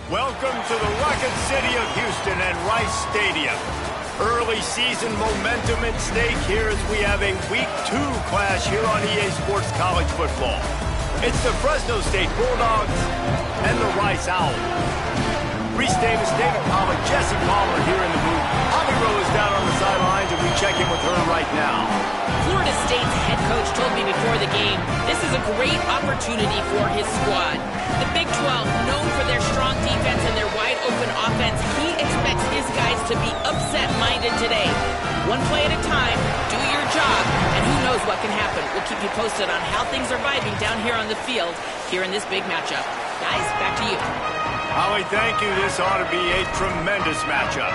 Welcome to the Rocket City of Houston and Rice Stadium. Early season momentum at stake here as we have a Week 2 clash here on EA Sports College Football. It's the Fresno State Bulldogs and the Rice Owls. Reese Davis, David Pollock, Jesse Palmer here in the booth. Holly Rowe is down on the sidelines, and we check in with her right now. Florida State's head coach told me before the game, this is a great opportunity for his squad. The Big 12, known for their strong defense and their wide-open offense, he expects his guys to be upset-minded today. One play at a time, do your job, and who knows what can happen. We'll keep you posted on how things are vibing down here on the field, here in this big matchup. Guys, back to you. Holly, thank you. This ought to be a tremendous matchup.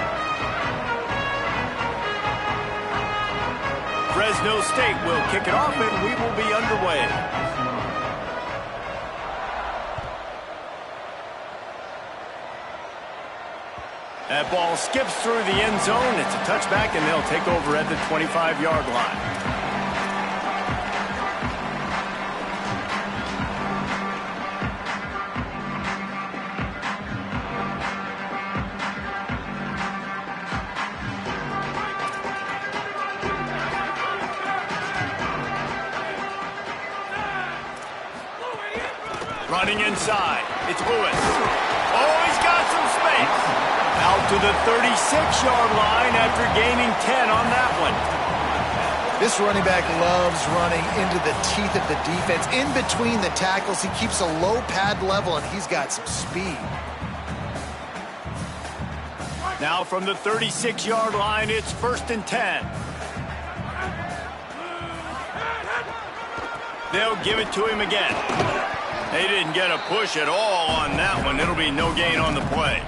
Fresno State will kick it off, and we will be underway. That ball skips through the end zone. It's a touchback, and they'll take over at the 25-yard line. Running inside, it's Lewis. Oh, he's got some space. Out to the 36-yard line after gaining 10 on that one. This running back loves running into the teeth of the defense. In between the tackles, he keeps a low pad level, and he's got some speed. Now from the 36-yard line, it's 1st and 10. They'll give it to him again. They didn't get a push at all on that one. It'll be no gain on the play.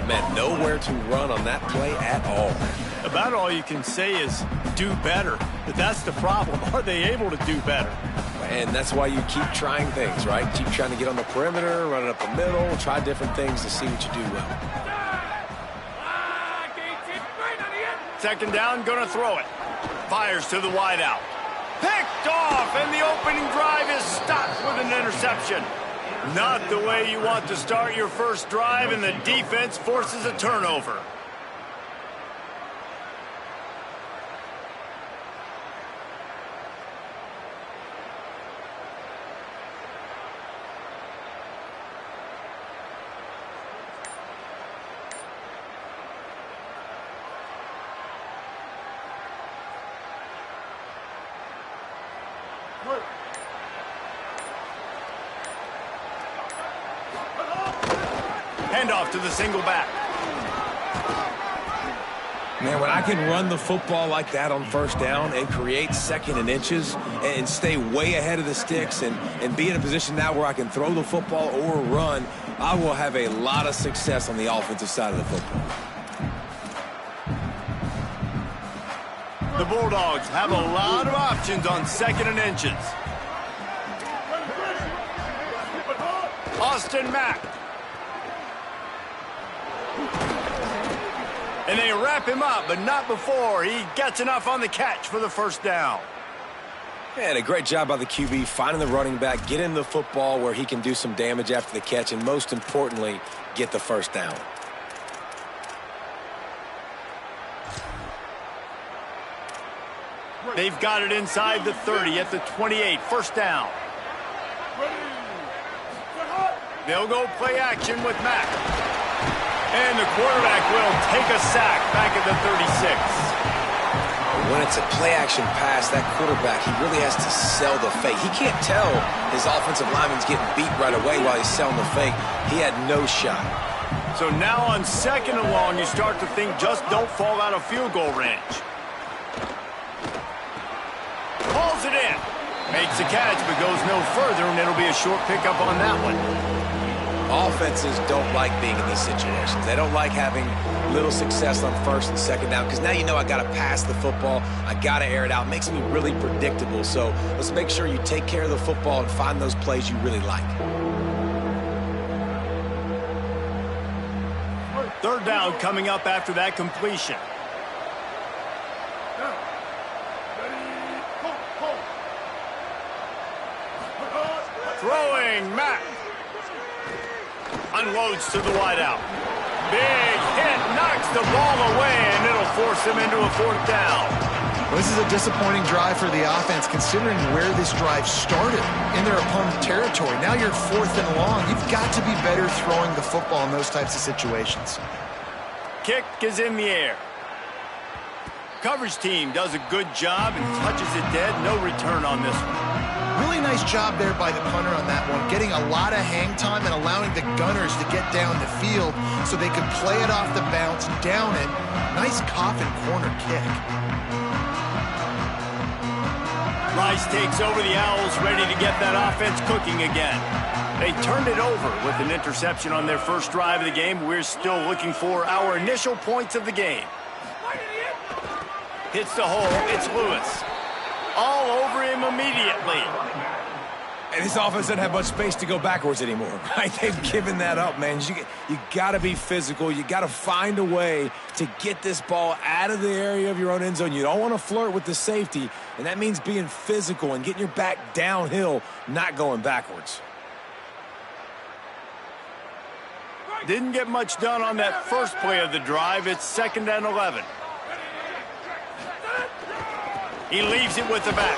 Man, nowhere to run on that play at all. About all you can say is do better. But that's the problem. Are they able to do better? And that's why you keep trying things, right? Keep trying to get on the perimeter, run it up the middle, try different things to see what you do well. 2nd down, gonna throw it. Fires to the wideout. Picked off, and the opening drive is stopped with an interception. Not the way you want to start your first drive, and the defense forces a turnover. Handoff to the single back. Man, when I can run the football like that on 1st down and create 2nd and inches and stay way ahead of the sticks and be in a position now where I can throw the football or run, I will have a lot of success on the offensive side of the football. The Bulldogs have a lot of options on 2nd and inches. Austin Mack. And they wrap him up, but not before he gets enough on the catch for the 1st down. And a great job by the QB finding the running back, getting the football where he can do some damage after the catch, and most importantly, get the 1st down. They've got it inside the 30 at the 28, 1st down. They'll go play action with Mack. And the quarterback will take a sack back at the 36. When it's a play-action pass, that quarterback, he really has to sell the fake. He can't tell his offensive lineman's getting beat right away while he's selling the fake. He had no shot. So now on 2nd and long, you start to think just don't fall out of field goal range. Hauls it in. Makes the catch, but goes no further, and it'll be a short pickup on that one. Offenses don't like being in these situations. They don't like having little success on 1st and 2nd down because now you know I got to pass the football. I got to air it out. It makes me really predictable. So let's make sure you take care of the football and find those plays you really like. 3rd down coming up after that completion. Throwing Mack. Unloads to the wideout. Big hit, knocks the ball away, and it'll force him into a 4th down. Well, this is a disappointing drive for the offense, considering where this drive started, in their opponent territory. Now you're 4th and long. You've got to be better throwing the football in those types of situations. Kick is in the air. Coverage team does a good job and touches it dead. No return on this one. Really nice job there by the punter on that one, getting a lot of hang time and allowing the gunners to get down the field so they could play it off the bounce, down it. Nice coffin corner kick. Rice takes over the Owls, ready to get that offense cooking again. They turned it over with an interception on their first drive of the game. We're still looking for our initial points of the game. Hits the hole. It's Lewis. All over him immediately. And this offense doesn't have much space to go backwards anymore, right? They've given that up, man. You got to be physical. You got to find a way to get this ball out of the area of your own end zone. You don't want to flirt with the safety, and that means being physical and getting your back downhill, not going backwards. Didn't get much done on that first play of the drive. It's 2nd and 11. He leaves it with the back.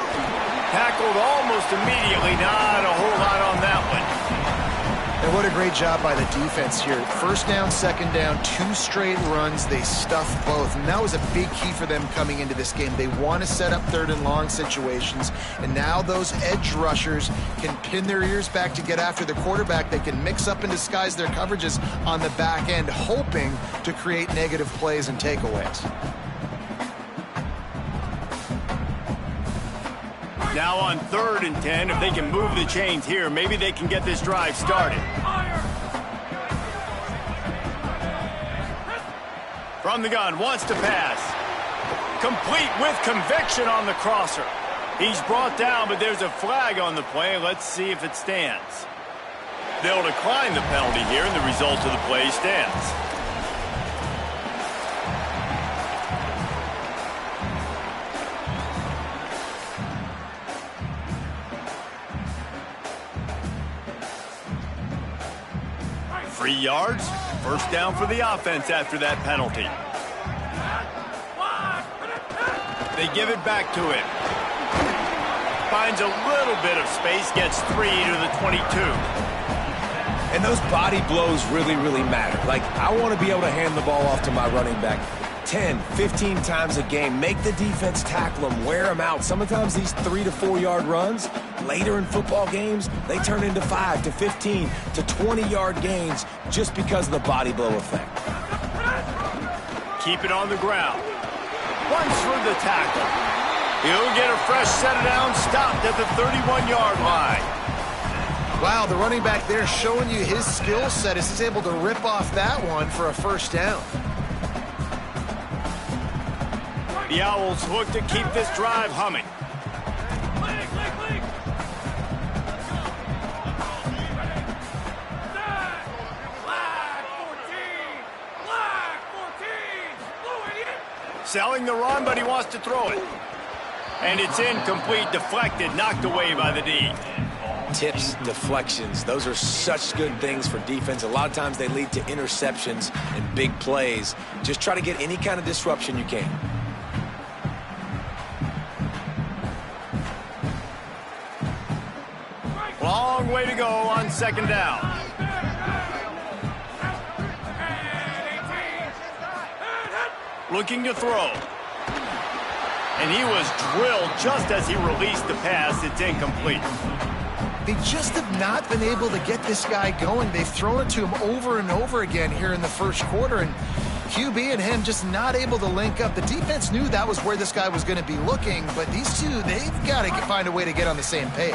Tackled almost immediately. Not a whole lot on that one. And what a great job by the defense here. 1st down, 2nd down, 2 straight runs. They stuffed both. And that was a big key for them coming into this game. They want to set up 3rd and long situations. And now those edge rushers can pin their ears back to get after the quarterback. They can mix up and disguise their coverages on the back end, hoping to create negative plays and takeaways. Now on 3rd and 10, if they can move the chains here, maybe they can get this drive started. From the gun, wants to pass. Complete with conviction on the crosser. He's brought down, but there's a flag on the play. Let's see if it stands. They'll decline the penalty here, and the result of the play stands. Three yards, 1st down for the offense after that penalty. They give it back to him. Finds a little bit of space, gets 3 to the 22. And those body blows really, really matter. Like, I want to be able to hand the ball off to my running back 10, 15 times a game. Make the defense tackle them, wear them out. Sometimes these 3 to 4 yard runs, later in football games, they turn into 5 to 15 to 20-yard gains just because of the body blow effect. Keep it on the ground. Runs through the tackle. He'll get a fresh set down, stopped at the 31-yard line. Wow, the running back there showing you his skill set as he's able to rip off that one for a 1st down. The Owls look to keep this drive humming. Selling the run, but he wants to throw it. And it's incomplete, deflected, knocked away by the D. Tips, deflections, those are such good things for defense. A lot of times they lead to interceptions and big plays. Just try to get any kind of disruption you can. Long way to go on 2nd down. Looking to throw. And he was drilled just as he released the pass. It's incomplete. They just have not been able to get this guy going. They've thrown it to him over and over again here in the 1st quarter, and QB and him just not able to link up. The defense knew that was where this guy was going to be looking, but these two, they've got to find a way to get on the same page.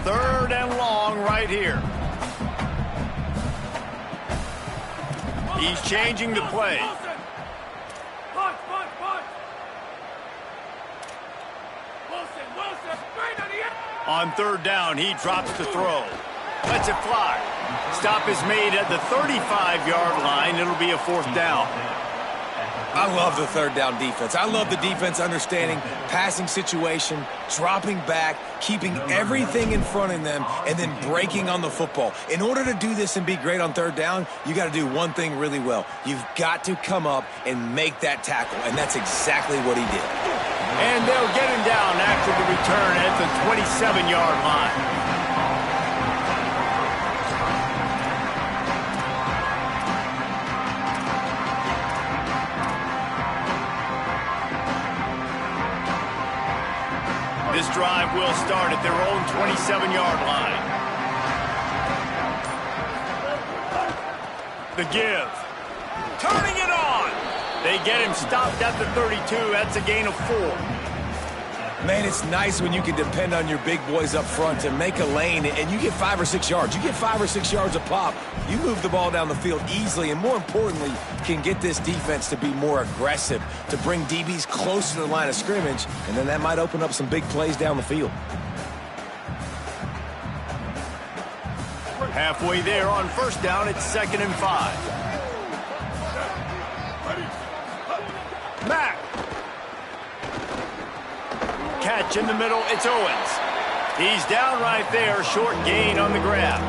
3rd and long right here. He's changing the play. On 3rd down, he drops the throw. Lets it fly. Stop is made at the 35-yard line. It'll be a 4th down. I love the third down defense. I love the defense understanding passing situation, dropping back, keeping everything in front of them, and then breaking on the football. In order to do this and be great on third down, you got to do one thing really well. You've got to come up and make that tackle, and that's exactly what he did. And they'll get him down after the return at the 27-yard line. This drive will start at their own 27-yard line. The give. Turning it on. They get him stopped at the 32. That's a gain of 4. Man, it's nice when you can depend on your big boys up front to make a lane, and you get 5 or 6 yards. You get 5 or 6 yards a pop. You move the ball down the field easily, and more importantly, can get this defense to be more aggressive, to bring DBs closer to the line of scrimmage, and then that might open up some big plays down the field. Halfway there on first down, it's 2nd and 5. Mack. Catch in the middle, it's Owens. He's down right there, short gain on the grab.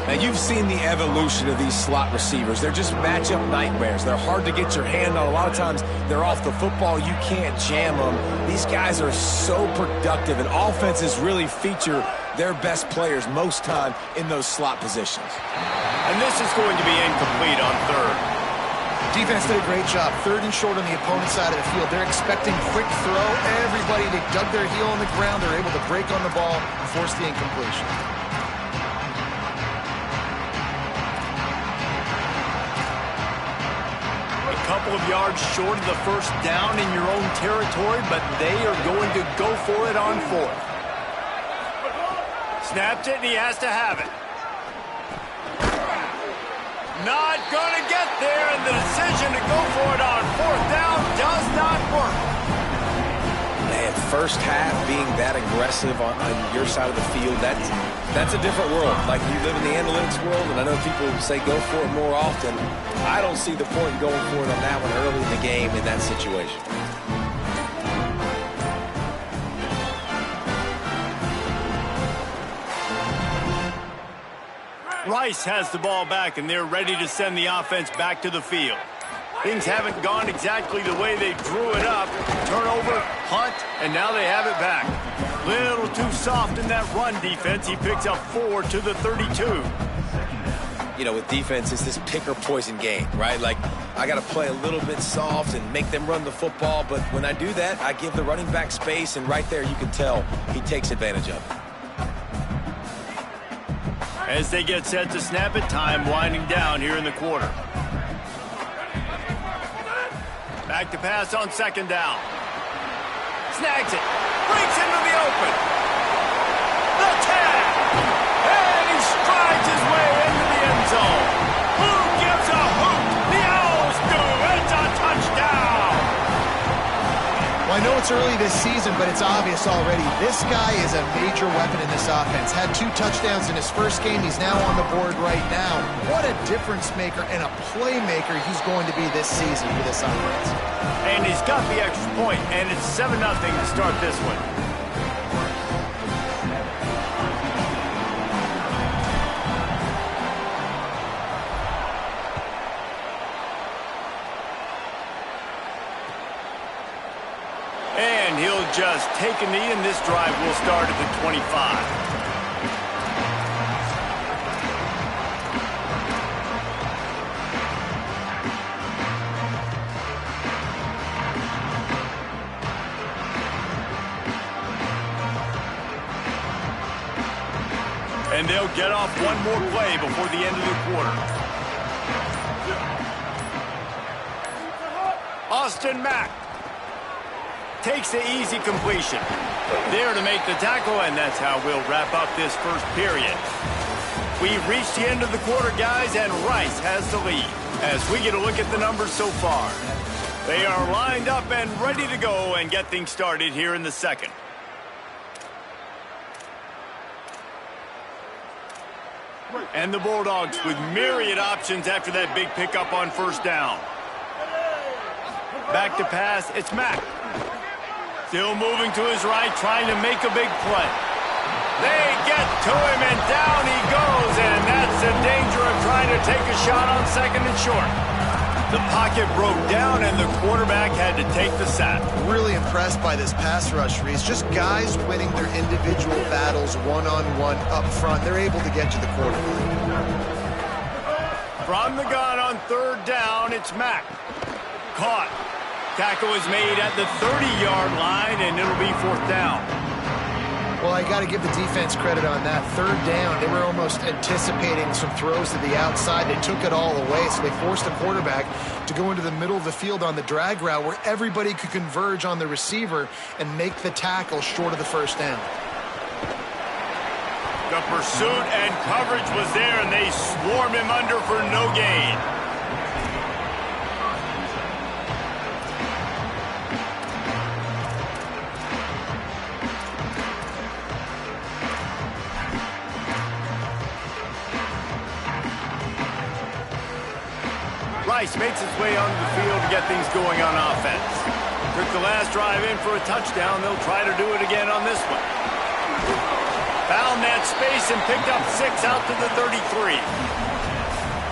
Now, you've seen the evolution of these slot receivers. They're just matchup nightmares. They're hard to get your hand on. A lot of times, they're off the football. You can't jam them. These guys are so productive, and offenses really feature their best players most time in those slot positions. And this is going to be incomplete on third. Defense did a great job. 3rd and short on the opponent's side of the field. They're expecting quick throw. Everybody, they dug their heel on the ground. They're able to break on the ball and force the incompletion. A couple of yards short of the first down in your own territory, but they are going to go for it on 4th. Snapped it, and he has to have it. Not going to get there, and the decision to go for it on 4th down does not work. Man, first half being that aggressive on your side of the field, that's a different world. Like, you live in the analytics world, and I know people say go for it more often. I don't see the point in going for it on that one early in the game in that situation. Rice has the ball back, and they're ready to send the offense back to the field. Things haven't gone exactly the way they drew it up. Turnover, punt, and now they have it back. Little too soft in that run defense. He picks up 4 to the 32. You know, with defense, it's this pick or poison game, right? Like, I got to play a little bit soft and make them run the football, but when I do that, I give the running back space, and right there you can tell he takes advantage of it. As they get set to snap it, time winding down here in the quarter. Back to pass on 2nd down. Snags it. Breaks into the open. The tag. And he strides his way into the end zone. Who gives a hoot? The Owls do. It's a touchdown. Well, I know it's early this season, but it's obvious already. This guy is a major weapon in this offense. Had 2 touchdowns in his first game. He's now on the board right now. What a difference maker and a playmaker he's going to be this season for this offense. And he's got the extra point, and it's 7-0 to start this one. And he'll just take a knee, and this drive will start at the 25. And they'll get off one more play before the end of the quarter. Austin Mack takes the easy completion. There to make the tackle, and that's how we'll wrap up this first period. We've reached the end of the quarter, guys, and Rice has the lead. As we get a look at the numbers so far, they are lined up and ready to go and get things started here in the second. And the Bulldogs with myriad options after that big pickup on first down. Back to pass, it's Mack. Still moving to his right, trying to make a big play. They get to him, and down he goes, and that's the danger of trying to take a shot on second and short. The pocket broke down, and the quarterback had to take the sack. Really impressed by this pass rush, Reese. Just guys winning their individual battles one-on-one up front. They're able to get to the quarterback. From the gun on third down, it's Mack. Caught. Tackle is made at the 30-yard line, and it'll be fourth down. Well, I got to give the defense credit on that. Third down, they were almost anticipating some throws to the outside. They took it all away, so they forced the quarterback to go into the middle of the field on the drag route where everybody could converge on the receiver and make the tackle short of the first down. The pursuit and coverage was there, and they swarmed him under for no gain. Rice makes his way onto the field to get things going on offense. Took the last drive in for a touchdown. They'll try to do it again on this one. Found that space and picked up 6 out to the 33.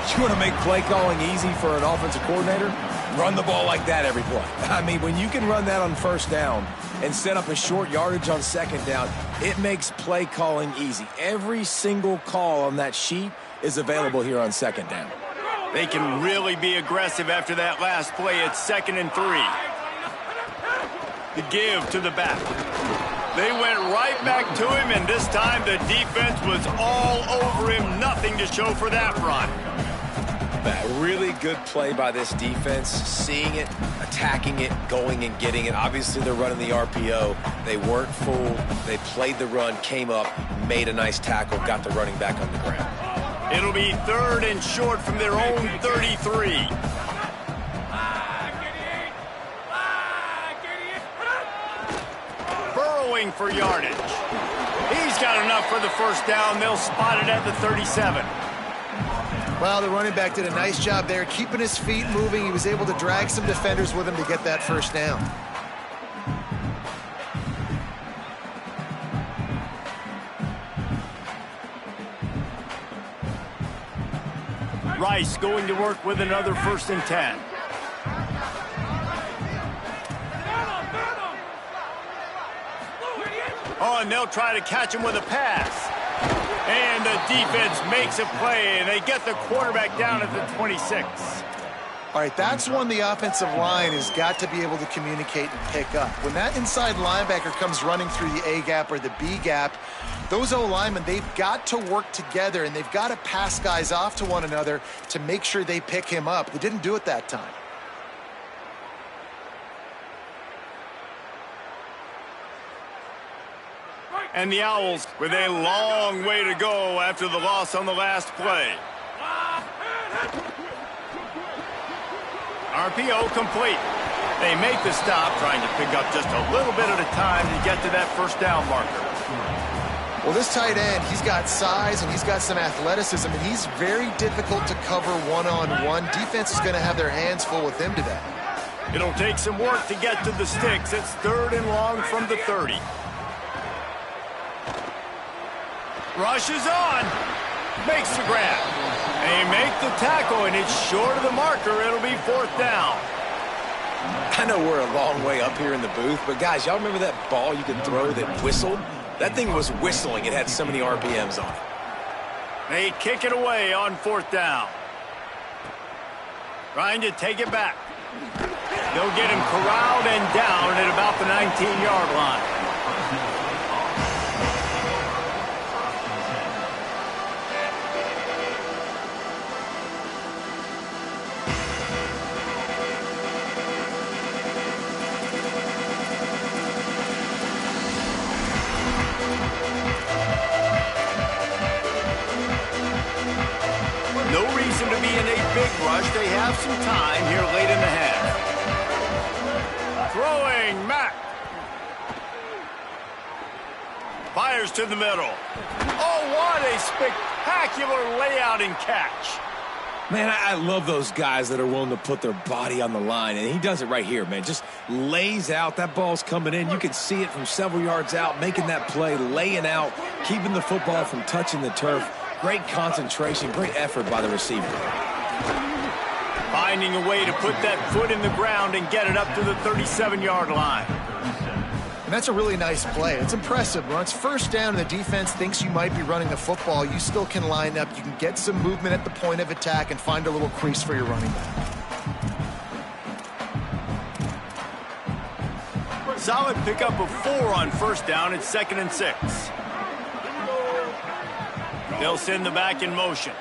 You want to make play calling easy for an offensive coordinator? Run the ball like that every play. I mean, when you can run that on first down and set up a short yardage on second down, it makes play calling easy. Every single call on that sheet is available here on second down. They can really be aggressive after that last play. It's 2nd and 3. The give to the back. They went right back to him, and this time the defense was all over him. Nothing to show for that run. A really good play by this defense, seeing it, attacking it, going and getting it. Obviously, they're running the RPO. They weren't fooled. They played the run, came up, made a nice tackle, got the running back on the ground. It'll be 3rd and short from their own 33. Burrowing for yardage. He's got enough for the first down. They'll spot it at the 37. Well, the running back did a nice job there, keeping his feet moving. He was able to drag some defenders with him to get that first down. Rice going to work with another 1st and 10. Oh, and they'll try to catch him with a pass. And the defense makes a play, and they get the quarterback down at the 26. All right, that's one the offensive line has got to be able to communicate and pick up. When that inside linebacker comes running through the A gap or the B gap, those O-linemen, they've got to work together, and they've got to pass guys off to one another to make sure they pick him up. They didn't do it that time. And the Owls with a long way to go after the loss on the last play. RPO complete. They make the stop, trying to pick up just a little bit at a time to get to that first down marker. Well, this tight end, he's got size and he's got some athleticism, and he's very difficult to cover one-on-one. Defense is going to have their hands full with him today. It'll take some work to get to the sticks. It's 3rd and long from the 30. Rushes on. Makes the grab. They make the tackle, and it's short of the marker. It'll be 4th down. I know we're a long way up here in the booth, but guys, y'all remember that ball you could throw that whistled? That thing was whistling. It had so many RPMs on it. They kick it away on 4th down. Trying to take it back. They'll get him corralled and down at about the 19-yard line. No reason to be in a big rush. They have some time here late in the half. Throwing, Mack. Fires to the middle. Oh, what a spectacular layout and catch. Man, I love those guys that are willing to put their body on the line, and he does it right here, man. Just lays out. That ball's coming in. You can see it from several yards out, making that play, laying out, keeping the football from touching the turf. Great concentration, great effort by the receiver. Finding a way to put that foot in the ground and get it up to the 37-yard line. And that's a really nice play. It's impressive. When it's first down and the defense thinks you might be running the football, you still can line up. You can get some movement at the point of attack and find a little crease for your running back. Solid pickup of 4 on first down. It's 2nd and 6. They'll send the back in motion.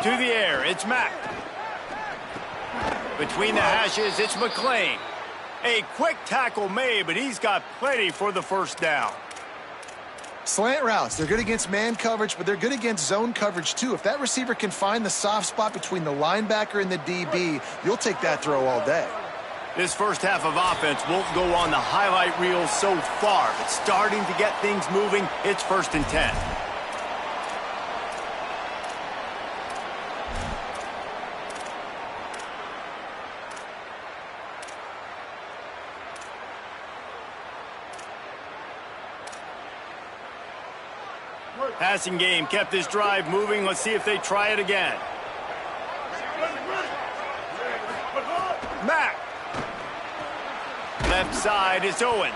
To the air, it's Mack. Between the hashes, it's McLean. A quick tackle made, but he's got plenty for the first down. Slant routes, they're good against man coverage, but they're good against zone coverage too. If that receiver can find the soft spot between the linebacker and the DB, you'll take that throw all day. This first half of offense won't go on the highlight reel so far, but starting to get things moving, it's 1st and 10. Passing game kept this drive moving. Let's see if they try it again. Mack. Left side is Owens.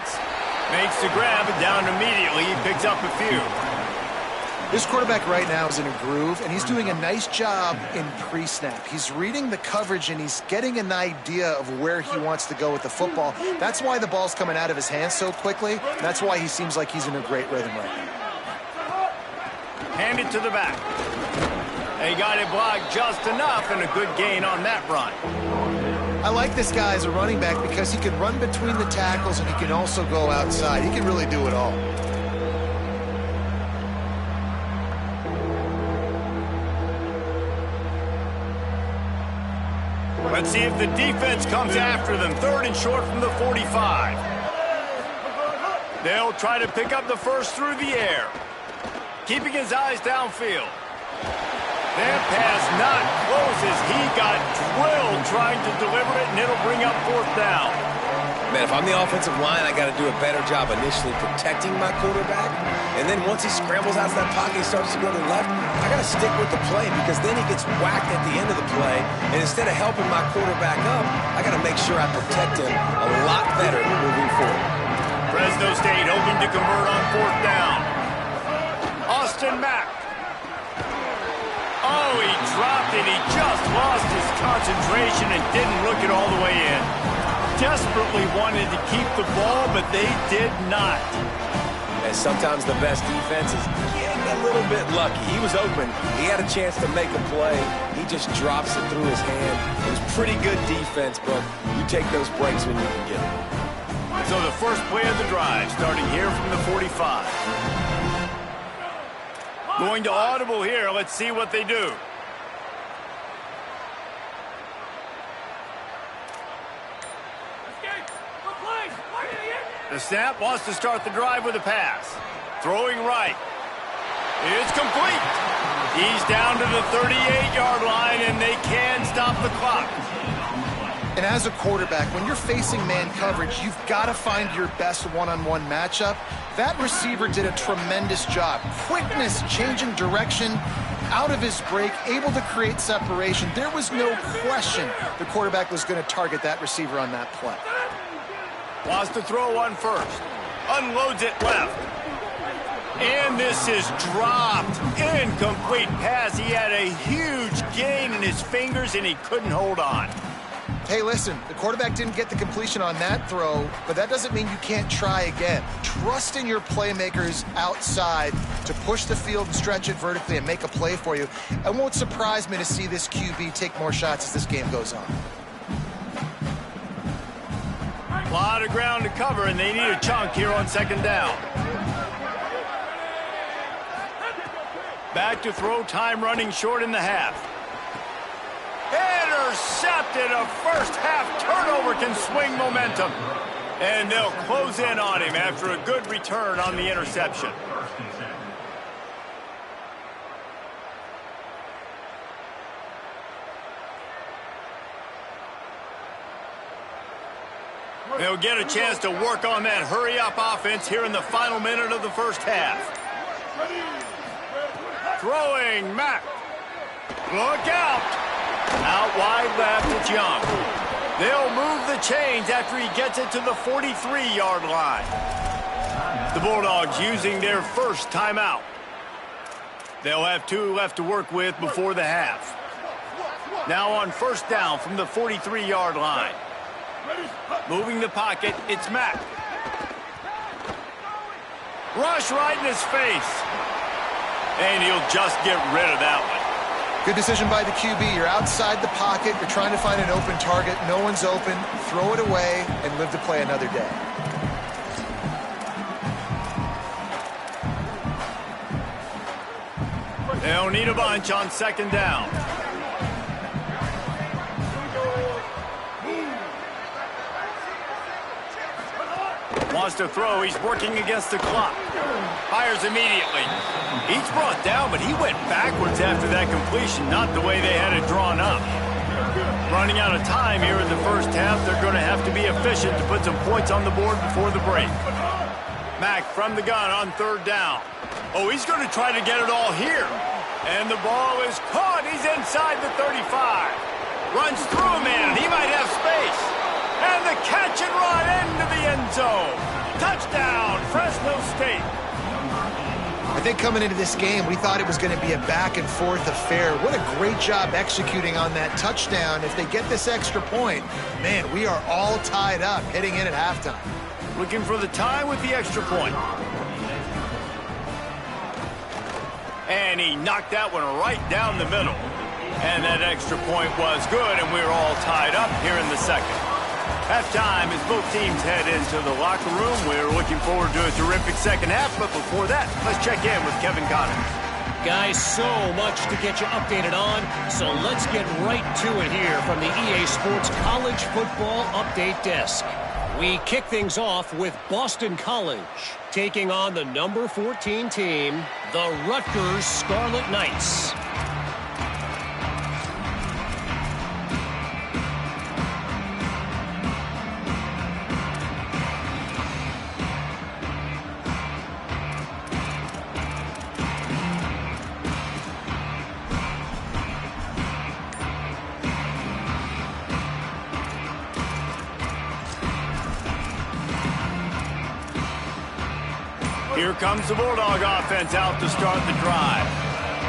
Makes the grab and down immediately. He picks up a few. This quarterback right now is in a groove, and he's doing a nice job in pre-snap. He's reading the coverage, and he's getting an idea of where he wants to go with the football. That's why the ball's coming out of his hands so quickly. That's why he seems like he's in a great rhythm right now. Hand it to the back. They got it blocked just enough, and a good gain on that run. I like this guy as a running back because he can run between the tackles and he can also go outside. He can really do it all. Let's see if the defense comes after them. 3rd and short from the 45. They'll try to pick up the first through the air. Keeping his eyes downfield. That pass not close as he got drilled trying to deliver it, and it'll bring up 4th down. Man, if I'm the offensive line, I got to do a better job initially protecting my quarterback. And then once he scrambles out of that pocket, he starts to go to the left, I got to stick with the play because then he gets whacked at the end of the play. And instead of helping my quarterback up, I got to make sure I protect him a lot better moving forward. Fresno State hoping to convert on 4th down. Austin Mack. Oh, he dropped it. He just lost his concentration and didn't look it all the way in. Desperately wanted to keep the ball, but they did not. And sometimes the best defense is getting a little bit lucky. He was open. He had a chance to make a play. He just drops it through his hand. It was pretty good defense, but you take those breaks when you can get them. So the first play of the drive, starting here from the 45. Going to audible here. Let's see what they do. The snap wants to start the drive with a pass. Throwing right. It's complete. He's down to the 38-yard line, and they can stop the clock. And as a quarterback, when you're facing man coverage, you've got to find your best one-on-one matchup. That receiver did a tremendous job. Quickness, changing direction, out of his break, able to create separation. There was no question the quarterback was going to target that receiver on that play. Wants to throw one first. Unloads it left. And this is dropped. Incomplete pass. He had a huge gain in his fingers, and he couldn't hold on. Hey, listen, the quarterback didn't get the completion on that throw, but that doesn't mean you can't try again. Trust in your playmakers outside to push the field and stretch it vertically and make a play for you. It won't surprise me to see this QB take more shots as this game goes on. A lot of ground to cover, and they need a chunk here on 2nd down. Back to throw, time running short in the half. Intercepted. A first half turnover can swing momentum. And they'll close in on him after a good return on the interception. They'll get a chance to work on that hurry-up offense here in the final minute of the first half. Throwing, Mack. Look out. Out wide left, it's Young. They'll move the chains after he gets it to the 43-yard line. The Bulldogs using their first timeout. They'll have 2 left to work with before the half. Now on first down from the 43-yard line. Moving the pocket, it's Mack. Rush right in his face. And he'll just get rid of that one. Good decision by the QB. You're outside the pocket. You're trying to find an open target. No one's open. Throw it away and live to play another day. They'll need a bunch on second down. Wants to throw. He's working against the clock. Fires immediately. He's brought down, but he went backwards after that completion, not the way they had it drawn up. Running out of time here in the first half, they're going to have to be efficient to put some points on the board before the break. Mack from the gun on third down. Oh, he's going to try to get it all here. And the ball is caught. He's inside the 35. Runs through a man. He might have space. And the catch and run into the end zone. Touchdown, Fresno State. I think coming into this game, we thought it was going to be a back-and-forth affair. What a great job executing on that touchdown. If they get this extra point, man, we are all tied up heading in at halftime. Looking for the tie with the extra point. And he knocked that one right down the middle. And that extra point was good, and we're all tied up here in the second. Halftime as both teams head into the locker room. We're looking forward to a terrific second half, but before that, let's check in with Kevin Connors. Guys, so much to get you updated on, so let's get right to it here from the EA Sports College Football Update Desk. We kick things off with Boston College, taking on the number 14 team, the Rutgers Scarlet Knights. Here comes the Bulldog offense out to start the drive.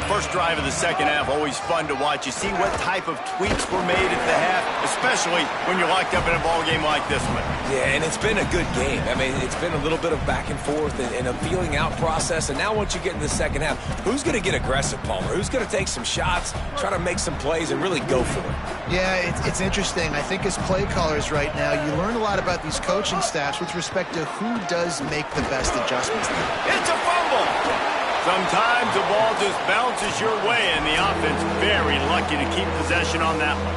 First drive of the second half, always fun to watch. You see what type of tweaks were made at the half, especially when you're locked up in a ball game like this one. Yeah, and it's been a good game. I mean, it's been a little bit of back and forth and a feeling out process. And now once you get in the second half, who's going to get aggressive, Palmer? Who's going to take some shots, try to make some plays, and really go for it? Yeah, it's interesting. I think as play callers right now, you learn a lot about these coaching staffs with respect to who does make the best adjustments. It's a fumble! Sometimes the ball just bounces your way, and the offense very lucky to keep possession on that one.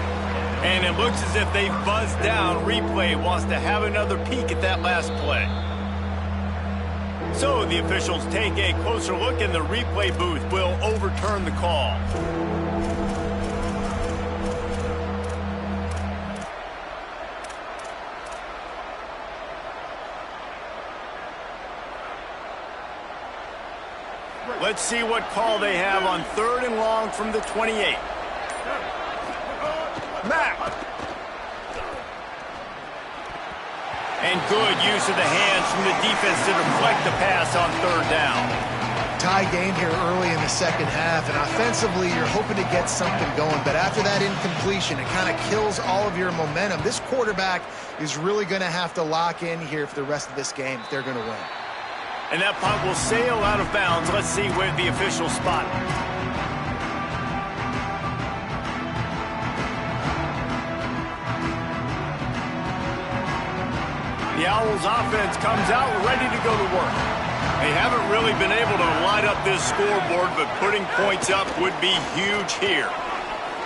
And it looks as if they've buzzed down. Replay wants to have another peek at that last play. So the officials take a closer look, and the replay booth will overturn the call. Let's see what call they have on third and long from the 28. Mack. And good use of the hands from the defense to deflect the pass on third down. Tie game here early in the second half, and offensively you're hoping to get something going, but after that incompletion, it kind of kills all of your momentum. This quarterback is really going to have to lock in here for the rest of this game if they're going to win. And that punt will sail out of bounds. Let's see where the official spot it. The Owls offense comes out ready to go to work. They haven't really been able to light up this scoreboard, but putting points up would be huge here.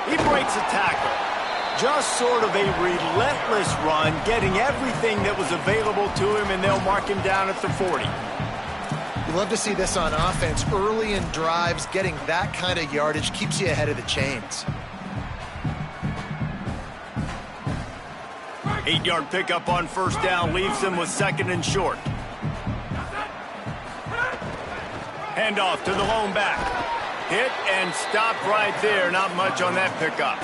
He breaks a tackle. Just sort of a relentless run, getting everything that was available to him, and they'll mark him down at the 40. You love to see this on offense. Early in drives, getting that kind of yardage keeps you ahead of the chains. 8-yard pickup on first down leaves them with 2nd and short. Handoff to the lone back. Hit and stop right there. Not much on that pickup.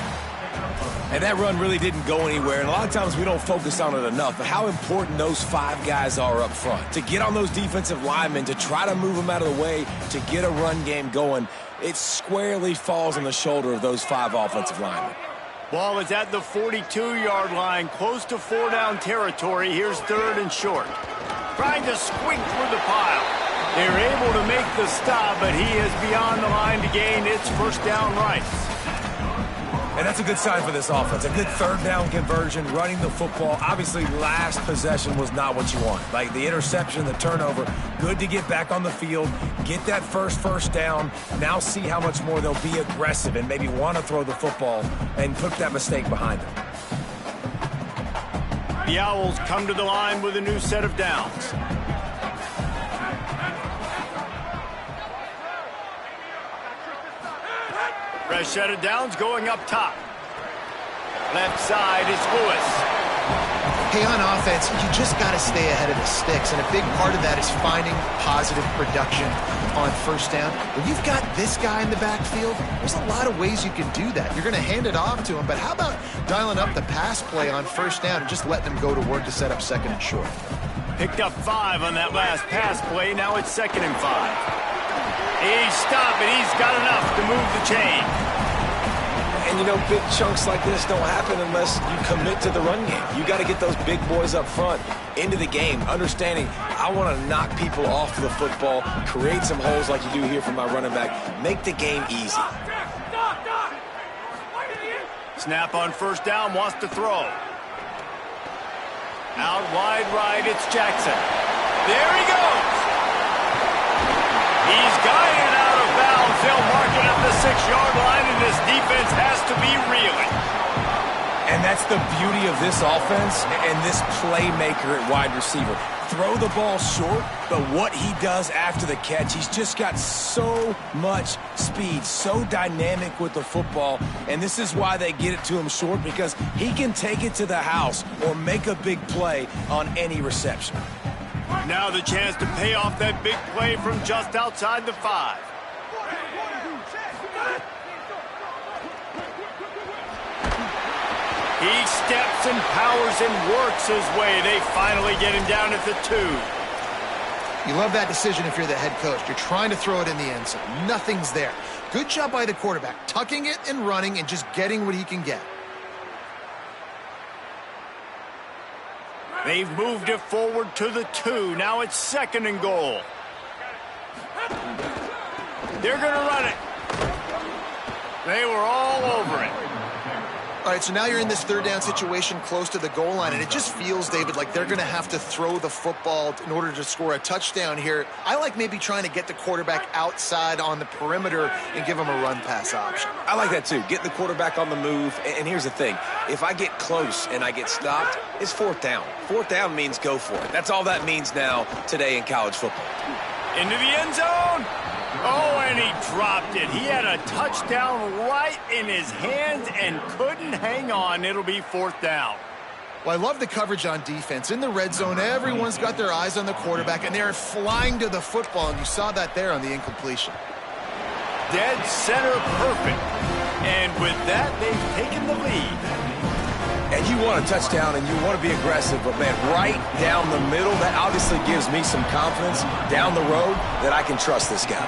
And that run really didn't go anywhere, and a lot of times we don't focus on it enough, but how important those 5 guys are up front. To get on those defensive linemen, to try to move them out of the way, to get a run game going, it squarely falls on the shoulder of those 5 offensive linemen. Ball is at the 42-yard line, close to 4-down territory. Here's 3rd and short. Trying to squeak through the pile. They're able to make the stop, but he is beyond the line to gain its 1st down rights. And that's a good sign for this offense. A good 3rd down conversion, running the football. Obviously, last possession was not what you want. Like the interception, the turnover, good to get back on the field, get that first down. Now see how much more they'll be aggressive and maybe want to throw the football and put that mistake behind them. The Owls come to the line with a new set of downs. Fresh set of downs going up top. Left side is Lewis. Hey, on offense, you just got to stay ahead of the sticks, and a big part of that is finding positive production on first down. When you've got this guy in the backfield, there's a lot of ways you can do that. You're going to hand it off to him, but how about dialing up the pass play on first down and just letting him go to work to set up 2nd and short? Picked up 5 on that last pass play. Now it's 2nd and 5. He's stopped, but he's got enough to move the chain. And, you know, big chunks like this don't happen unless you commit to the run game. You got to get those big boys up front into the game, understanding I want to knock people off the football, create some holes like you do here from my running back, make the game easy. Snap on first down, wants to throw. Out wide right, it's Jackson. There he goes. He's guided out of bounds. They'll mark it at the 6-yard line, and this defense has to be reeling. And that's the beauty of this offense and this playmaker at wide receiver. Throw the ball short, but what he does after the catch, he's just got so much speed, so dynamic with the football, and this is why they get it to him short, because he can take it to the house or make a big play on any reception. Now the chance to pay off that big play from just outside the 5. He steps and powers and works his way. They finally get him down at the 2. You love that decision if you're the head coach. You're trying to throw it in the end zone. Nothing's there. Good job by the quarterback, tucking it and running and just getting what he can get. They've moved it forward to the 2. Now it's 2nd and goal. They're going to run it. They were all over it. All right, so now you're in this 3rd down situation close to the goal line, and it just feels, David, like they're going to have to throw the football in order to score a touchdown here. I like maybe trying to get the quarterback outside on the perimeter and give him a run-pass option. I like that too, getting the quarterback on the move. And here's the thing, if I get close and I get stopped, it's 4th down. 4th down means go for it. That's all that means now today in college football. Into the end zone. Oh, and he dropped it. He had a touchdown right in his hands and couldn't hang on. It'll be 4th down. Well, I love the coverage on defense. In the red zone, everyone's got their eyes on the quarterback, and they're flying to the football, and you saw that there on the incompletion. Dead center perfect. And with that, they've taken the lead. And you want a touchdown and you want to be aggressive, but man, right down the middle, that obviously gives me some confidence down the road that I can trust this guy.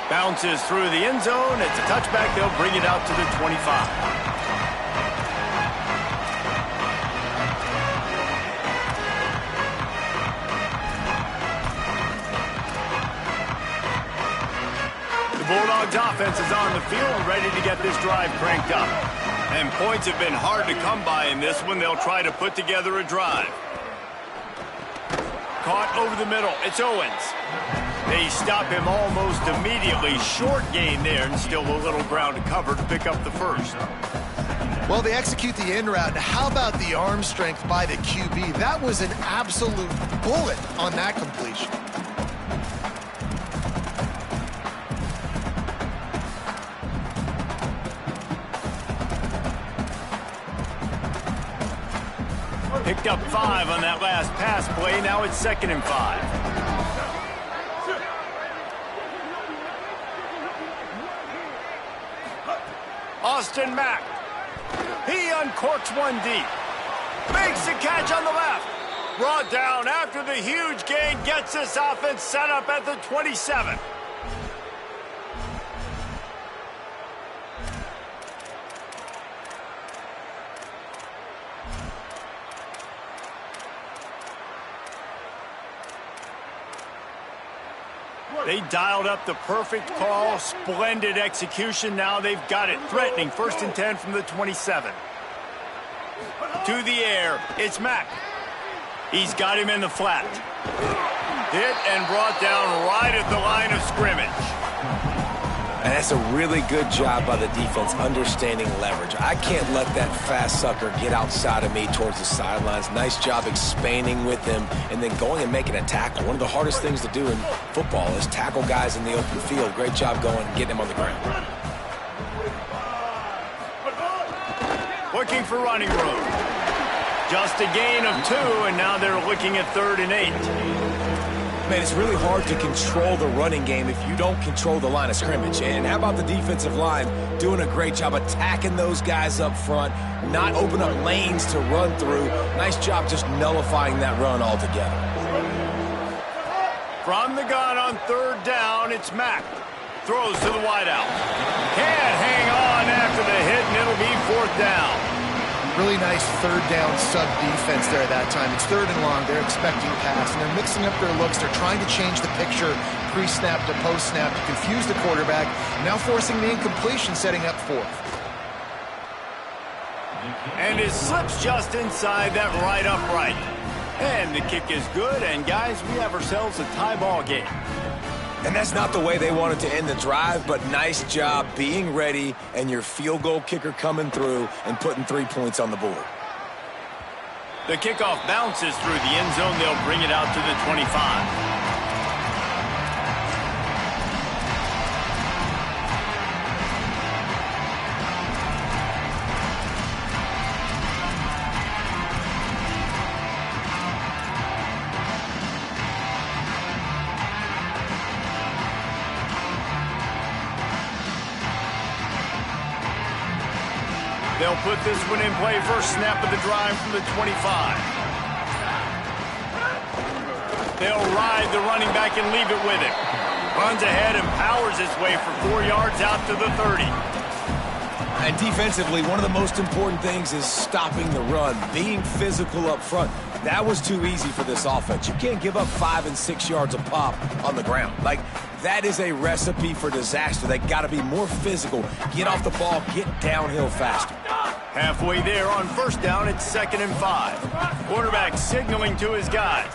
Bounces through the end zone. It's a touchback. They'll bring it out to the 25. The Bulldogs offense is on the field, ready to get this drive cranked up. And points have been hard to come by in this one. They'll try to put together a drive. Caught over the middle. It's Owens. They stop him almost immediately. Short gain there, and still a little ground to cover to pick up the 1st. Well, they execute the in route. How about the arm strength by the QB? That was an absolute bullet on that completion. Picked up 5 on that last pass play. Now it's 2nd and 5. Austin Mack. He uncorks one deep. Makes the catch on the left. Brought down after the huge gain. Gets this offense set up at the 27. They dialed up the perfect call, splendid execution. Now they've got it threatening. 1st and 10 from the 27. To the air, it's Mack. He's got him in the flat. Hit and brought down right at the line of scrimmage. And that's a really good job by the defense understanding leverage. I can't let that fast sucker get outside of me towards the sidelines. Nice job expanding with him and then going and making a tackle. One of the hardest things to do in football is tackle guys in the open field. Great job going and getting him on the ground. Looking for running room. Just a gain of 2, and now they're looking at 3rd and 8. Man, it's really hard to control the running game if you don't control the line of scrimmage. And how about the defensive line doing a great job attacking those guys up front, not open up lanes to run through. Nice job just nullifying that run altogether. From the gun on 3rd down, it's Mack. Throws to the wideout. Can't hang on after the hit, and it'll be 4th down. Really nice 3rd down sub-defense there at that time. It's 3rd and long. They're expecting pass, and they're mixing up their looks. They're trying to change the picture pre-snap to post-snap to confuse the quarterback, now forcing the incompletion, setting up 4th. And his slips just inside that right upright. And the kick is good, and guys, we have ourselves a tie ball game. And that's not the way they wanted to end the drive, but nice job being ready and your field goal kicker coming through and putting 3 points on the board. The kickoff bounces through the end zone. They'll bring it out to the 25. They'll put this one in play. First snap of the drive from the 25. They'll ride the running back and leave it with him. Runs ahead and powers his way for 4 yards out to the 30. And defensively, one of the most important things is stopping the run, being physical up front. That was too easy for this offense. You can't give up 5 and 6 yards a pop on the ground. Like, that is a recipe for disaster. They got to be more physical, get off the ball, get downhill faster. Halfway there on 1st down, it's 2nd and 5. Quarterback signaling to his guys.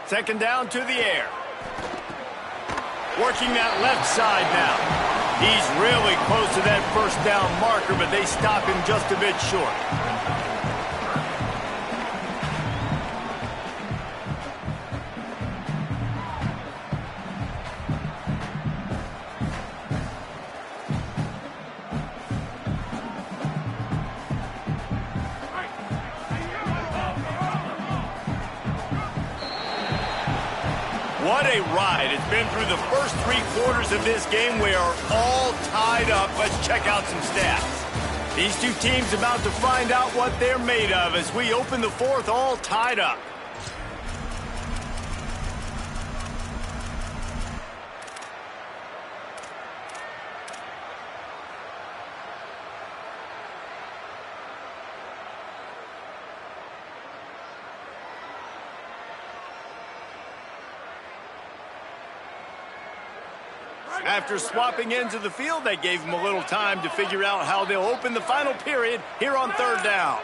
Second down to the air. Working that left side now. He's really close to that 1st down marker, but they stop him just a bit short. What a ride. It's been through the first 3 quarters of this game. We are all tied up. Let's check out some stats. These two teams about to find out what they're made of as we open the 4th all tied up. After swapping ends of the field, they gave them a little time to figure out how they'll open the final period here on 3rd down.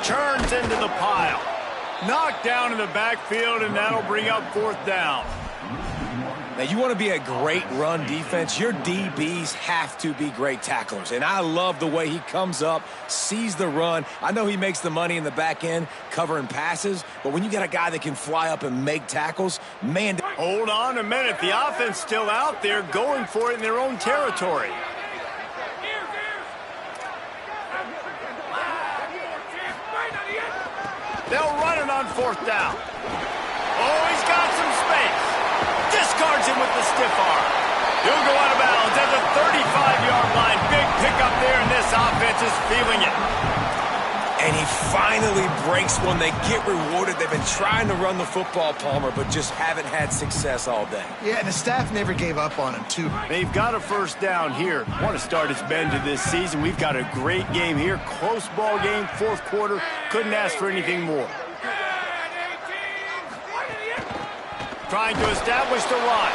Churns into the pile. Knocked down in the backfield, and that'll bring up 4th down. Now, you want to be a great run defense, your DBs have to be great tacklers. And I love the way he comes up, sees the run. I know he makes the money in the back end covering passes, but when you got a guy that can fly up and make tackles, man... Hold on a minute. The offense still out there going for it in their own territory. They'll run it on 4th down. Oh, he's got some space. Discards him with the stiff arm. He'll go out of bounds at the 35-yard line. Big pickup there, and this offense is feeling it. And he finally breaks one. They get rewarded. They've been trying to run the football, Palmer, but just haven't had success all day. Yeah, and the staff never gave up on him, too. They've got a 1st down here. Want to start its bend to this season. We've got a great game here. Close ball game, 4th quarter. Couldn't ask for anything more. Trying to establish the run.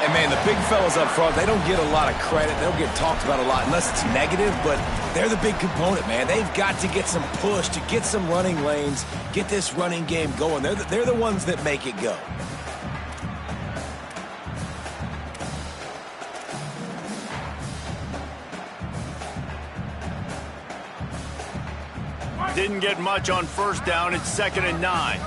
And, man, the big fellas up front, they don't get a lot of credit. They don't get talked about a lot unless it's negative, but they're the big component, man. They've got to get some push, to get some running lanes, get this running game going. They're the ones that make it go. Didn't get much on 1st down. It's 2nd and 9.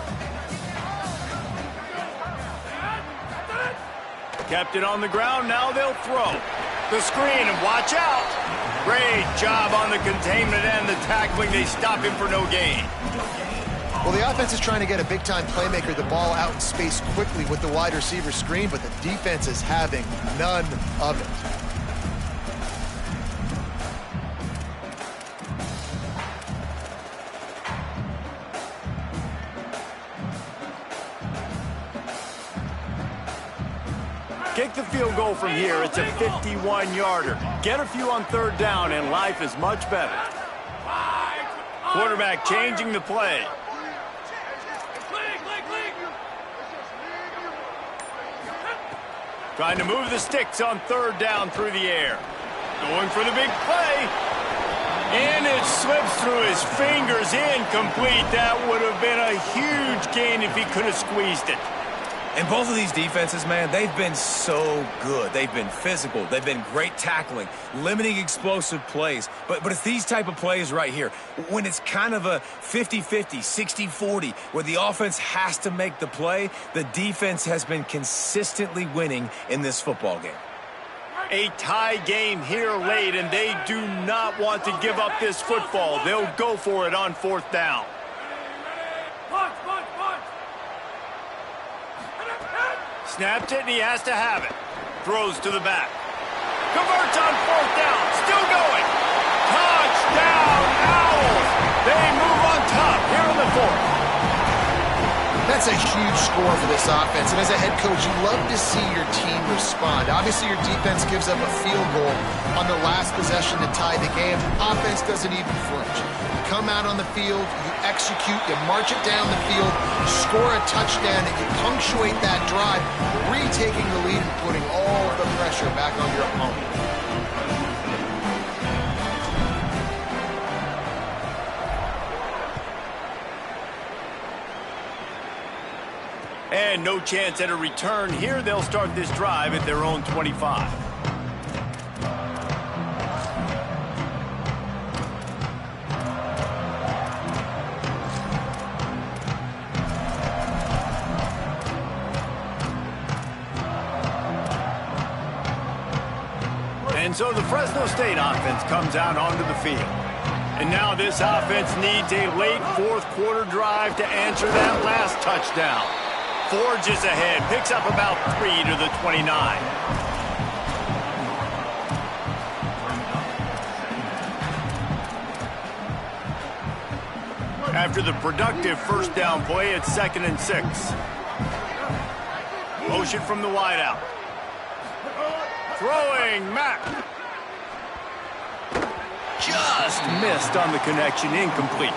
Kept it on the ground. Now they'll throw. The screen, and watch out. Great job on the containment and the tackling. They stop him for no gain. Well, the offense is trying to get a big-time playmaker the ball out in space quickly with the wide receiver screen, but the defense is having none of it. Kick the field goal from here. It's a 51-yarder. Get a few on 3rd down, and life is much better. Quarterback changing the play. Trying to move the sticks on 3rd down through the air. Going for the big play. And it slips through his fingers, incomplete. That would have been a huge gain if he could have squeezed it. And both of these defenses, man, they've been so good. They've been physical. They've been great tackling, limiting explosive plays. But it's these type of plays right here, when it's kind of a 50-50, 60-40, where the offense has to make the play, the defense has been consistently winning in this football game. A tie game here late, and they do not want to give up this football. They'll go for it on 4th down. Snaps it, and he has to have it. Throws to the back. Converts on 4th down. Still going. Touchdown, Owls. They move on top here in the 4th. That's a huge score for this offense, and as a head coach, you love to see your team respond. Obviously, your defense gives up a field goal on the last possession to tie the game. Offense doesn't even flinch. You come out on the field, you execute, you march it down the field, score a touchdown, and you punctuate that drive, retaking the lead and putting all the pressure back on your opponent. And no chance at a return here. They'll start this drive at their own 25. And so the Fresno State offense comes out onto the field. And now this offense needs a late 4th quarter drive to answer that last touchdown. Forges ahead, picks up about 3 to the 29. After the productive 1st down play, it's 2nd and 6. Motion from the wideout. Throwing, Mack. Just missed on the connection, incomplete.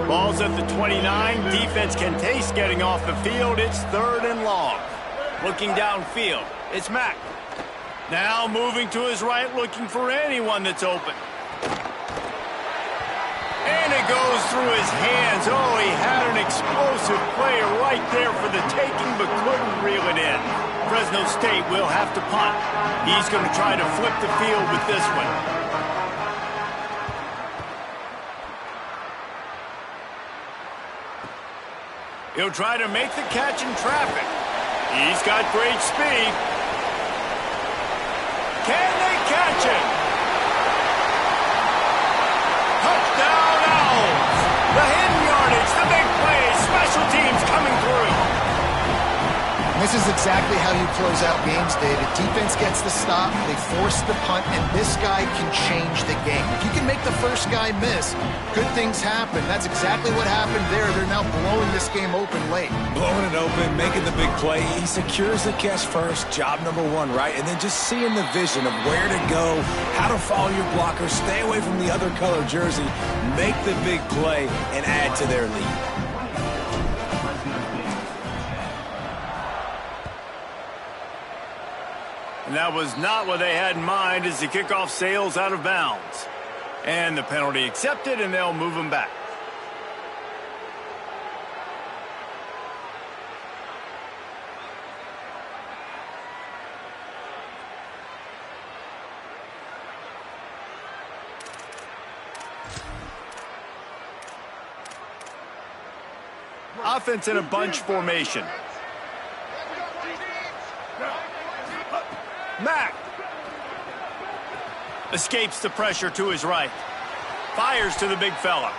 Ball's at the 29. Defense can taste getting off the field. It's 3rd and long. Looking downfield. It's Mack. Now moving to his right, looking for anyone that's open. And goes through his hands. Oh, he had an explosive play right there for the taking, but couldn't reel it in. Fresno State will have to punt. He's going to try to flip the field with this one. He'll try to make the catch in traffic. He's got great speed. Can they catch him? Touchdown Owls! The hidden yardage, the big plays, special teams coming through. This is exactly how you close out games, David. Defense gets the stop, they force the punt, and this guy can change the game. If you can make the first guy miss, good things happen. That's exactly what happened there. They're now blowing this game open late. Blowing it open, making the big play. He secures the catch first, job number one, right? And then just seeing the vision of where to go, how to follow your blocker, stay away from the other color jersey, make the big play, and add to their lead. And that was not what they had in mind as the kickoff sails out of bounds. And the penalty accepted, and they'll move him back. Offense in a bunch formation. Mack escapes the pressure to his right. Fires to the big fella.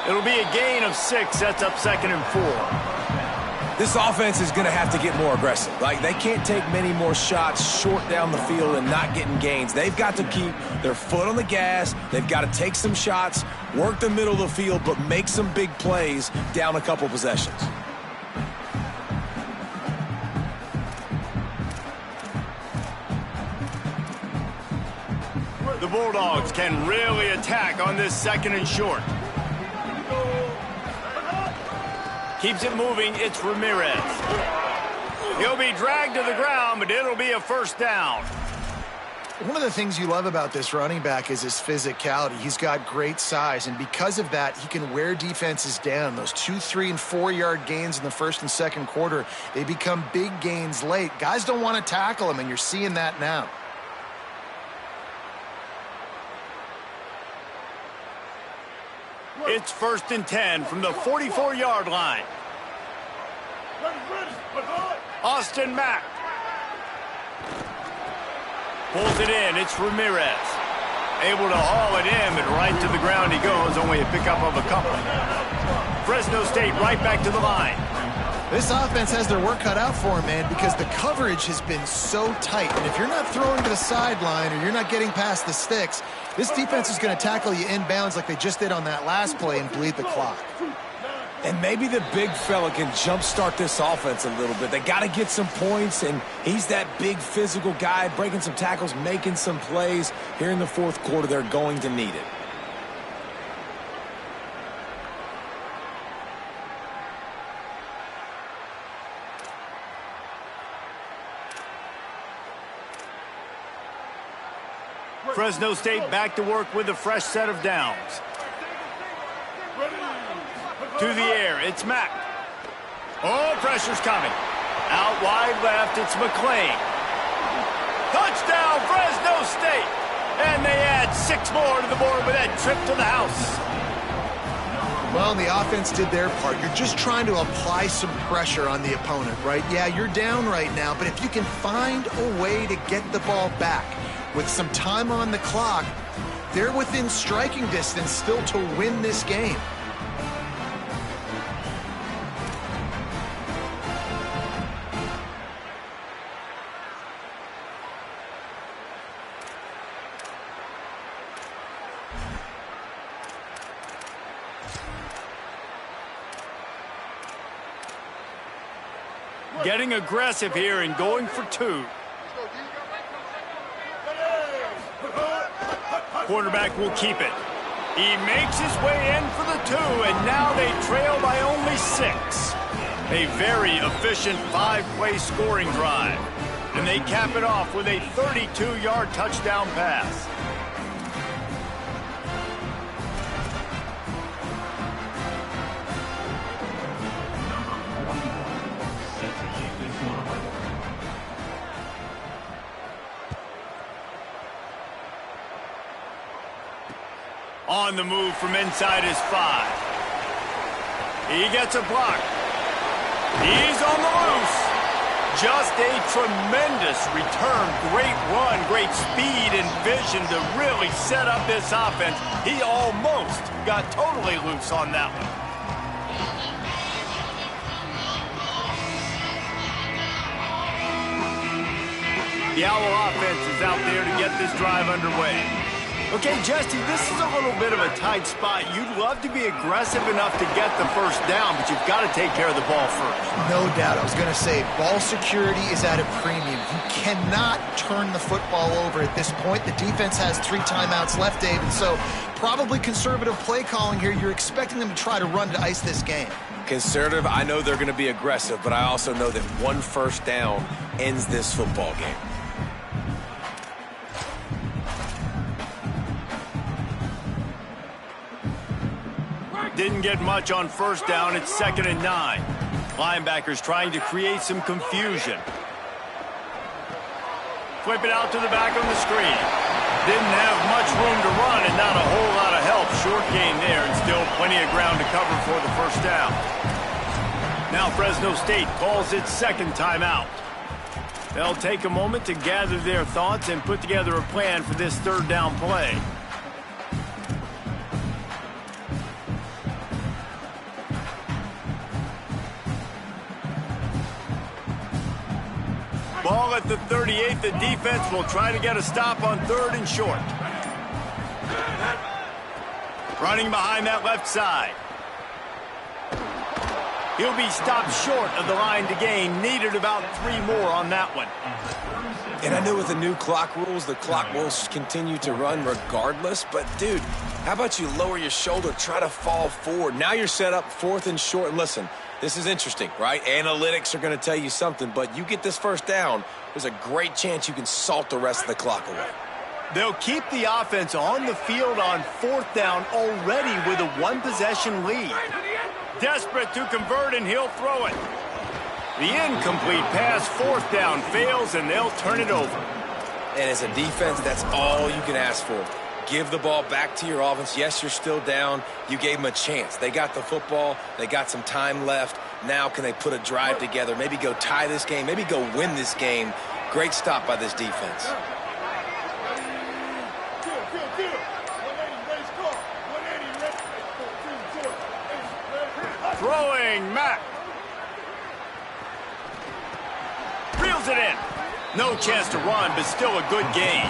It'll be a gain of 6. Sets up 2nd and 4. This offense is going to have to get more aggressive. Like, they can't take many more shots short down the field and not getting gains. They've got to keep their foot on the gas. They've got to take some shots, work the middle of the field, but make some big plays down a couple possessions. The Bulldogs can really attack on this 2nd and short. Keeps it moving. It's Ramirez. He'll be dragged to the ground, but it'll be a first down. One of the things you love about this running back is his physicality. He's got great size, and because of that, he can wear defenses down. Those 2, 3, and 4-yard gains in the 1st and 2nd quarter, they become big gains late. Guys don't want to tackle him, and you're seeing that now. It's 1st and 10 from the 44-yard line. Austin Mack pulls it in. It's Ramirez. Able to haul it in, but right to the ground he goes. Only a pickup of a couple. Fresno State right back to the line. This offense has their work cut out for them, man, because the coverage has been so tight. And if you're not throwing to the sideline or you're not getting past the sticks, this defense is going to tackle you inbounds like they just did on that last play and bleed the clock. And maybe the big fella can jumpstart this offense a little bit. They got to get some points, and he's that big physical guy, breaking some tackles, making some plays. Here in the 4th quarter, they're going to need it. Fresno State back to work with a fresh set of downs. To the air, it's Mack. Oh, pressure's coming. Out wide left, it's McLean. Touchdown, Fresno State! And they add 6 more to the board with that trip to the house. Well, the offense did their part. You're just trying to apply some pressure on the opponent, right? Yeah, you're down right now, but if you can find a way to get the ball back with some time on the clock, they're within striking distance still to win this game. Getting aggressive here and going for 2. Quarterback will keep it. He makes his way in for the 2, and now they trail by only 6. A very efficient 5-play scoring drive. And they cap it off with a 32-yard touchdown pass. On the move from inside his 5. He gets a block. He's on the loose. Just a tremendous return. Great run, great speed and vision to really set up this offense. He almost got totally loose on that one. The Owl offense is out there to get this drive underway. Okay, Jesse, this is a little bit of a tight spot. You'd love to be aggressive enough to get the first down, but you've got to take care of the ball first. No doubt. I was going to say, ball security is at a premium. You cannot turn the football over at this point. The defense has 3 timeouts left, David, so probably conservative play calling here. You're expecting them to try to run to ice this game. Conservative, I know they're going to be aggressive, but I also know that 1 first down ends this football game. Didn't get much on first down. It's 2nd and 9. Linebackers trying to create some confusion. Flip it out to the back on the screen. Didn't have much room to run and not a whole lot of help. Short gain there and still plenty of ground to cover for the first down. Now Fresno State calls its 2nd timeout. They'll take a moment to gather their thoughts and put together a plan for this 3rd down play. Ball at the 38. The defense will try to get a stop on 3rd and short. Running behind that left side. He'll be stopped short of the line to gain. Needed about 3 more on that one. And I know with the new clock rules, the clock will continue to run regardless. But, dude, how about you lower your shoulder, try to fall forward. Now you're set up 4th and short. And listen, this is interesting, right? Analytics are going to tell you something, but you get this first down, there's a great chance you can salt the rest of the clock away. They'll keep the offense on the field on 4th down already with a 1-possession lead. Desperate to convert, and he'll throw it. The incomplete pass, 4th down, fails, and they'll turn it over. And as a defense, that's all you can ask for. Give the ball back to your offense. Yes, you're still down. You gave them a chance. They got the football. They got some time left. Now can they put a drive together, maybe go tie this game, maybe go win this game. Great stop by this defense. Throwing, Mack. Reels it in. No chance to run, but still a good gain.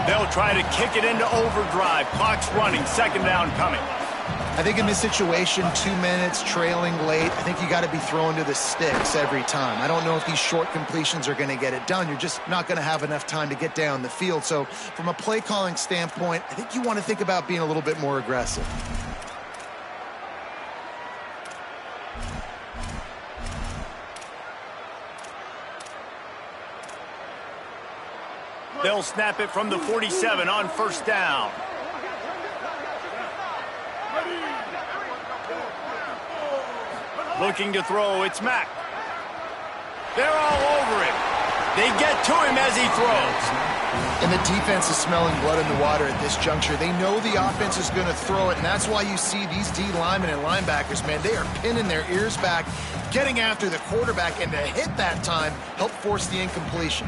They'll try to kick it into overdrive. Clock's running. 2nd down coming. I think in this situation, 2 minutes, trailing late, I think you got to be throwing to the sticks every time. I don't know if these short completions are going to get it done. You're just not going to have enough time to get down the field. So from a play calling standpoint, I think you want to think about being a little bit more aggressive. They'll snap it from the 47 on first down. Looking to throw, it's Mack. They're all over him. They get to him as he throws. And the defense is smelling blood in the water at this juncture. They know the offense is going to throw it, and that's why you see these D linemen and linebackers, man, they are pinning their ears back, getting after the quarterback, and to hit that time, help force the incompletion.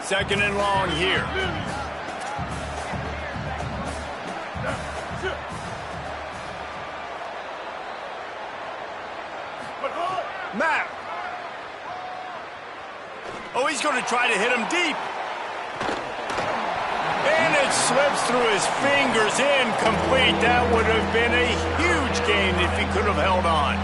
Second and long here. Mack. Oh, he's going to try to hit him deep. And it slips through his fingers, incomplete. That would have been a huge gain if he could have held on.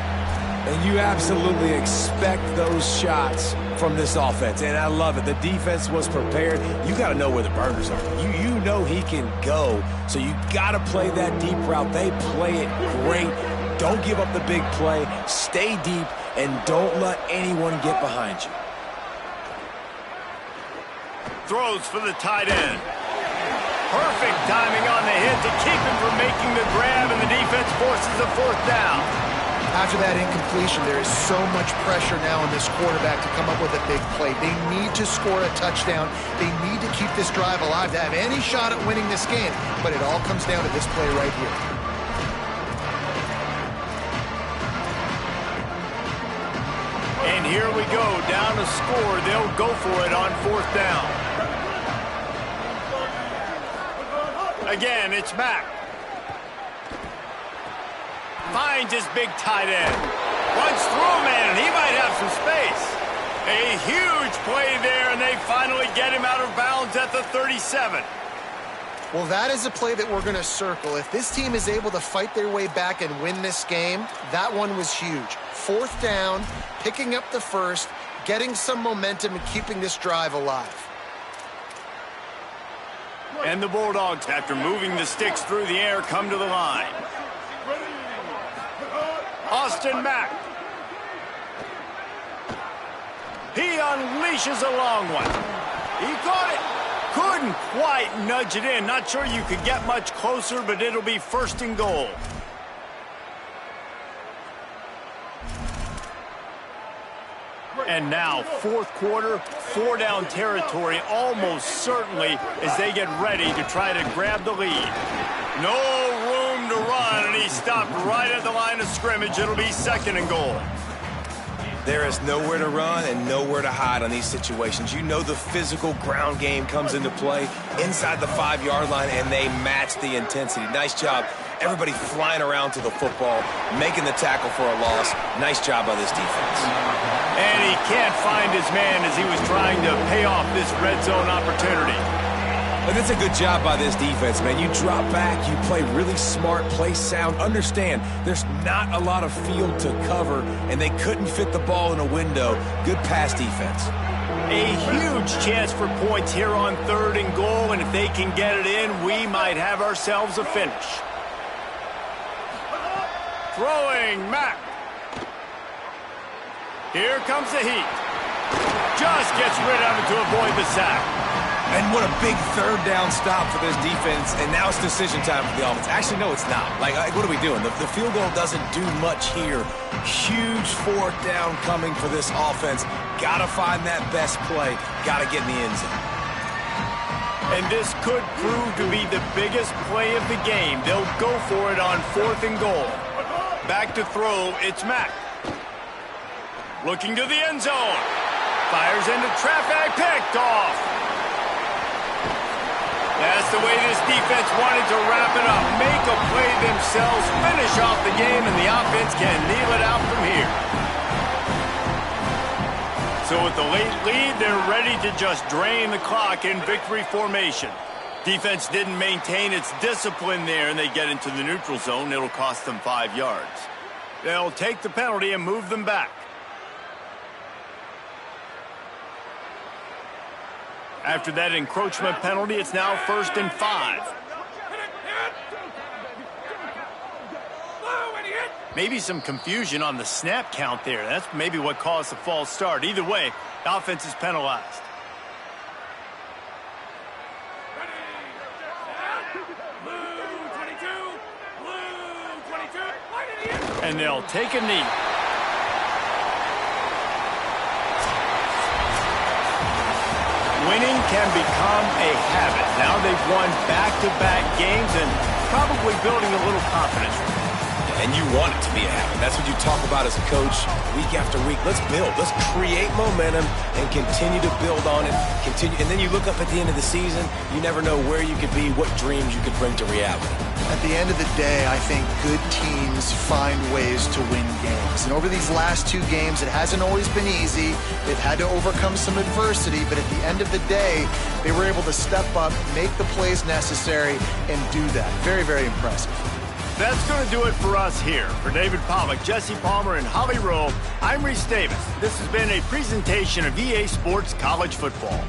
And you absolutely expect those shots from this offense, and I love it. The defense was prepared. You got to know where the burners are. You know he can go, so you got to play that deep route. They play it great. Don't give up the big play. Stay deep, and don't let anyone get behind you. Throws for the tight end. Perfect timing on the hit to keep him from making the grab, and the defense forces a 4th down. After that incompletion, there is so much pressure now on this quarterback to come up with a big play. They need to score a touchdown. They need to keep this drive alive to have any shot at winning this game. But it all comes down to this play right here. And here we go, down to score. They'll go for it on 4th down. Again, it's Mack. Finds his big tight end. Runs through him, and he might have some space. A huge play there, and they finally get him out of bounds at the 37. Well, that is a play that we're going to circle. If this team is able to fight their way back and win this game, that one was huge. 4th down, picking up the first, getting some momentum and keeping this drive alive. And the Bulldogs, after moving the sticks through the air, come to the line. Austin Mack. He unleashes a long one. He caught it. Couldn't quite nudge it in. Not sure you could get much closer, but it'll be 1st and goal. And now, 4th quarter, 4-down territory almost certainly as they get ready to try to grab the lead. No room to run, and he stopped right at the line of scrimmage. It'll be 2nd and goal. There is nowhere to run and nowhere to hide on these situations. You know the physical ground game comes into play inside the 5-yard line, and they match the intensity. Nice job. Everybody flying around to the football, making the tackle for a loss. Nice job by this defense. And he can't find his man as he was trying to pay off this red zone opportunity. But that's a good job by this defense, man. You drop back, you play really smart, play sound. Understand, there's not a lot of field to cover, and they couldn't fit the ball in a window. Good pass defense. A huge chance for points here on 3rd and goal, and if they can get it in, we might have ourselves a finish. Throwing Mack. Here comes the heat. Just gets rid of it to avoid the sack. And what a big 3rd down stop for this defense, and now it's decision time for the offense. Actually, no, it's not. Like what are we doing? The field goal doesn't do much here. Huge 4th down coming for this offense. Got to find that best play. Got to get in the end zone. And this could prove to be the biggest play of the game. They'll go for it on 4th and goal. Back to throw, it's Mack. Looking to the end zone. Fires into traffic, picked off. That's the way this defense wanted to wrap it up. Make a play themselves, finish off the game, and the offense can kneel it out from here. So with the late lead, they're ready to just drain the clock in victory formation. Defense didn't maintain its discipline there, and they get into the neutral zone. It'll cost them 5 yards. They'll take the penalty and move them back. After that encroachment penalty, it's now 1st and 5. Maybe some confusion on the snap count there. That's maybe what caused the false start. Either way, the offense is penalized. And they'll take a knee. Winning can become a habit. Now they've won back-to-back games and probably building a little confidence. And you want it to be a habit. That's what you talk about as a coach week after week. Let's build. Let's create momentum and continue to build on it. And then you look up at the end of the season, you never know where you could be, what dreams you could bring to reality. At the end of the day, I think good teams find ways to win games. And over these last 2 games, it hasn't always been easy. They've had to overcome some adversity, but at the end of the day, they were able to step up, make the plays necessary, and do that. Very, very impressive. That's going to do it for us here. For David Pollack, Jesse Palmer, and Holly Rowe, I'm Reese Davis. This has been a presentation of EA Sports College Football.